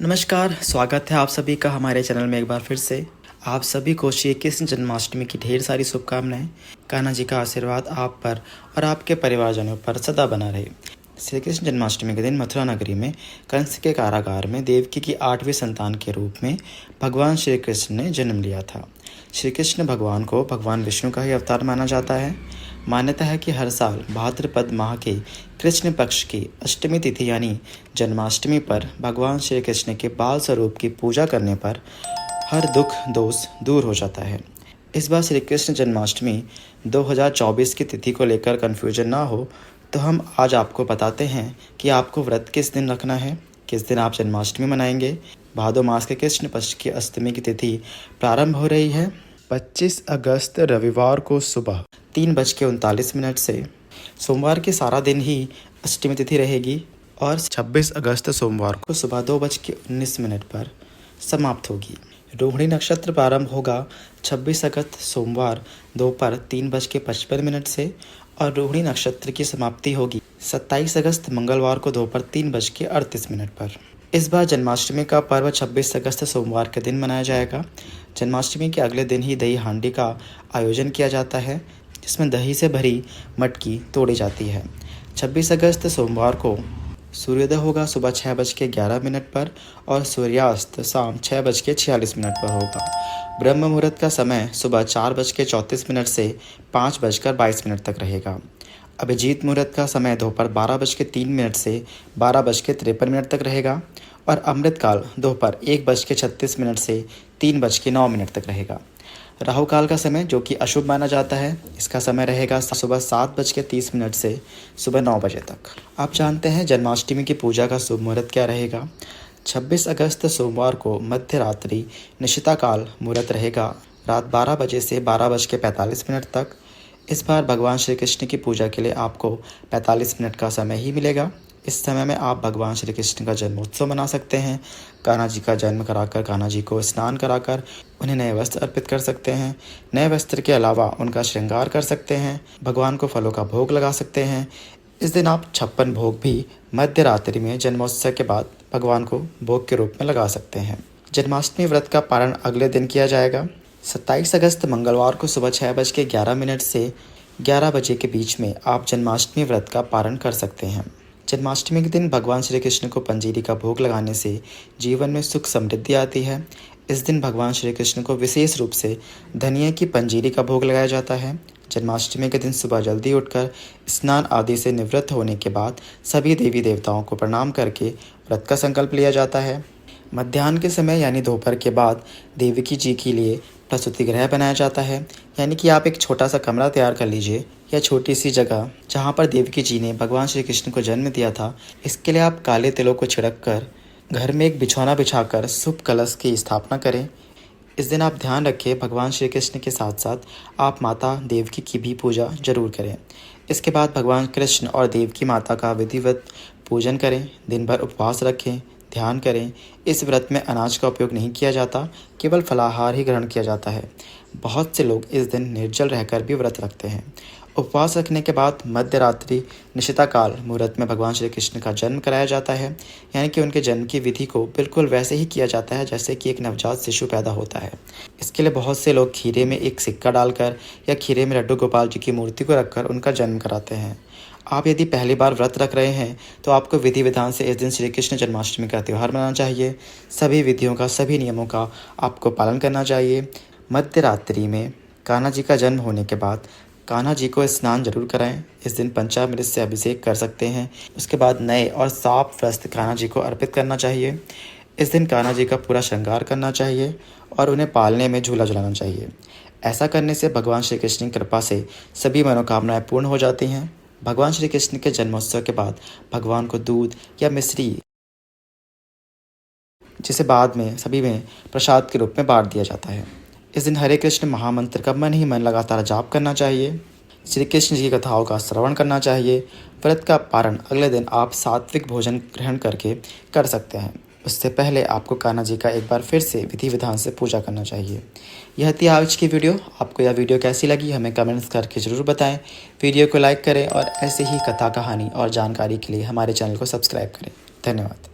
नमस्कार, स्वागत है आप सभी का हमारे चैनल में एक बार फिर से। आप सभी को श्री कृष्ण जन्माष्टमी की ढेर सारी शुभकामनाएं। कान्हा जी का आशीर्वाद आप पर और आपके परिवारजनों पर सदा बना रहे। श्री कृष्ण जन्माष्टमी के दिन मथुरा नगरी में कंस के कारागार में देवकी की 8वीं संतान के रूप में भगवान श्री कृष्ण ने जन्म लिया था। श्री कृष्ण भगवान को भगवान विष्णु का ही अवतार माना जाता है। मान्यता है कि हर साल भाद्रपद माह के कृष्ण पक्ष की अष्टमी तिथि यानी जन्माष्टमी पर भगवान श्री कृष्ण के बाल स्वरूप की पूजा करने पर हर दुख दोष दूर हो जाता है। इस बार श्री कृष्ण जन्माष्टमी 2024 की तिथि को लेकर कन्फ्यूजन ना हो तो हम आज आपको बताते हैं कि आपको व्रत किस दिन रखना है, किस दिन आप जन्माष्टमी मनाएंगे। भादो मास के कृष्ण पक्ष की अष्टमी की तिथि प्रारंभ हो रही है 25 अगस्त रविवार को सुबह 3:39 से। सोमवार के सारा दिन ही अष्टमी तिथि रहेगी और 26 अगस्त सोमवार को सुबह 2:19 पर समाप्त होगी। रोहिणी नक्षत्र प्रारंभ होगा 26 अगस्त सोमवार दोपहर 3:55 से और रोहिणी नक्षत्र की समाप्ति होगी 27 अगस्त मंगलवार को दोपहर 3:38 पर। इस बार जन्माष्टमी का पर्व 26 अगस्त सोमवार के दिन मनाया जाएगा। जन्माष्टमी के अगले दिन ही दही हांडी का आयोजन किया जाता है, जिसमें दही से भरी मटकी तोड़ी जाती है। 26 अगस्त सोमवार को सूर्योदय होगा सुबह 6:11 पर और सूर्यास्त शाम 6:46 पर होगा। ब्रह्म मुहूर्त का समय सुबह 4:34 से 5:22 तक रहेगा। अभिजीत मुहूर्त का समय दोपहर 12:03 से 12:53 तक रहेगा और अमृत काल दोपहर 1:36 से 3:09 तक रहेगा। राहु काल का समय जो कि अशुभ माना जाता है, इसका समय रहेगा सुबह 7:30 से सुबह 9 बजे तक। आप जानते हैं जन्माष्टमी की पूजा का शुभ मुहूर्त क्या रहेगा। 26 अगस्त सोमवार को मध्य रात्रि निशिता काल मुहूर्त रहेगा रात 12 बजे से 12:45 तक। इस बार भगवान श्री कृष्ण की पूजा के लिए आपको 45 मिनट का समय ही मिलेगा। इस समय में आप भगवान श्री कृष्ण का जन्मोत्सव मना सकते हैं। कान्हा जी का जन्म कराकर कान्हा जी को स्नान कराकर उन्हें नए वस्त्र अर्पित कर सकते हैं। नए वस्त्र के अलावा उनका श्रृंगार कर सकते हैं। भगवान को फलों का भोग लगा सकते हैं। इस दिन आप 56 भोग भी मध्य रात्रि में जन्मोत्सव के बाद भगवान को भोग के रूप में लगा सकते हैं। जन्माष्टमी व्रत का पारण अगले दिन किया जाएगा 27 अगस्त मंगलवार को सुबह 6:11 से 11 बजे के बीच में आप जन्माष्टमी व्रत का पारण कर सकते हैं। जन्माष्टमी के दिन भगवान श्री कृष्ण को पंजीरी का भोग लगाने से जीवन में सुख समृद्धि आती है। इस दिन भगवान श्री कृष्ण को विशेष रूप से धनिया की पंजीरी का भोग लगाया जाता है। जन्माष्टमी के दिन सुबह जल्दी उठकर स्नान आदि से निवृत्त होने के बाद सभी देवी देवताओं को प्रणाम करके व्रत का संकल्प लिया जाता है। मध्याह्न के समय यानी दोपहर के बाद देवकी जी के लिए प्रसूति गृह बनाया जाता है, यानी कि आप एक छोटा सा कमरा तैयार कर लीजिए या छोटी सी जगह जहाँ पर देवकी जी ने भगवान श्री कृष्ण को जन्म दिया था। इसके लिए आप काले तिलों को छिड़क कर घर में एक बिछौना बिछाकर शुभ कलश की स्थापना करें। इस दिन आप ध्यान रखें भगवान श्री कृष्ण के साथ साथ आप माता देवकी की भी पूजा जरूर करें। इसके बाद भगवान कृष्ण और देवकी माता का विधिवत पूजन करें। दिन भर उपवास रखें, ध्यान करें। इस व्रत में अनाज का उपयोग नहीं किया जाता, केवल फलाहार ही ग्रहण किया जाता है। बहुत से लोग इस दिन निर्जल रहकर भी व्रत रखते हैं। उपवास रखने के बाद मध्य रात्रि निशिता काल मुहूर्त में भगवान श्री कृष्ण का जन्म कराया जाता है, यानी कि उनके जन्म की विधि को बिल्कुल वैसे ही किया जाता है जैसे कि एक नवजात शिशु पैदा होता है। इसके लिए बहुत से लोग खीरे में एक सिक्का डालकर या खीरे में लड्डू गोपाल जी की मूर्ति को रखकर उनका जन्म कराते हैं। आप यदि पहली बार व्रत रख रहे हैं तो आपको विधि विधान से इस दिन श्री कृष्ण जन्माष्टमी का त्यौहार मनाना चाहिए। सभी विधियों का, सभी नियमों का आपको पालन करना चाहिए। मध्य रात्रि में कान्हा जी का जन्म होने के बाद कान्हा जी को स्नान जरूर कराएं। इस दिन पंचामृत से अभिषेक कर सकते हैं। उसके बाद नए और साफ वस्त्र कान्हा जी को अर्पित करना चाहिए। इस दिन कान्हा जी का पूरा श्रृंगार करना चाहिए और उन्हें पालने में झूला झुलाना चाहिए। ऐसा करने से भगवान श्री कृष्ण की कृपा से सभी मनोकामनाएं पूर्ण हो जाती हैं। भगवान श्री कृष्ण के जन्मोत्सव के बाद भगवान को दूध या मिश्री, जिसे बाद में सभी में प्रसाद के रूप में बांट दिया जाता है। इस दिन हरे कृष्ण महामंत्र का मन ही मन लगातार जाप करना चाहिए। श्री कृष्ण जी की कथाओं का श्रवण करना चाहिए। व्रत का पारण अगले दिन आप सात्विक भोजन ग्रहण करके कर सकते हैं। उससे पहले आपको कान्हा जी का एक बार फिर से विधि विधान से पूजा करना चाहिए। यह थी आज की वीडियो। आपको यह वीडियो कैसी लगी हमें कमेंट्स करके ज़रूर बताएं। वीडियो को लाइक करें और ऐसे ही कथा, कहानी और जानकारी के लिए हमारे चैनल को सब्सक्राइब करें। धन्यवाद।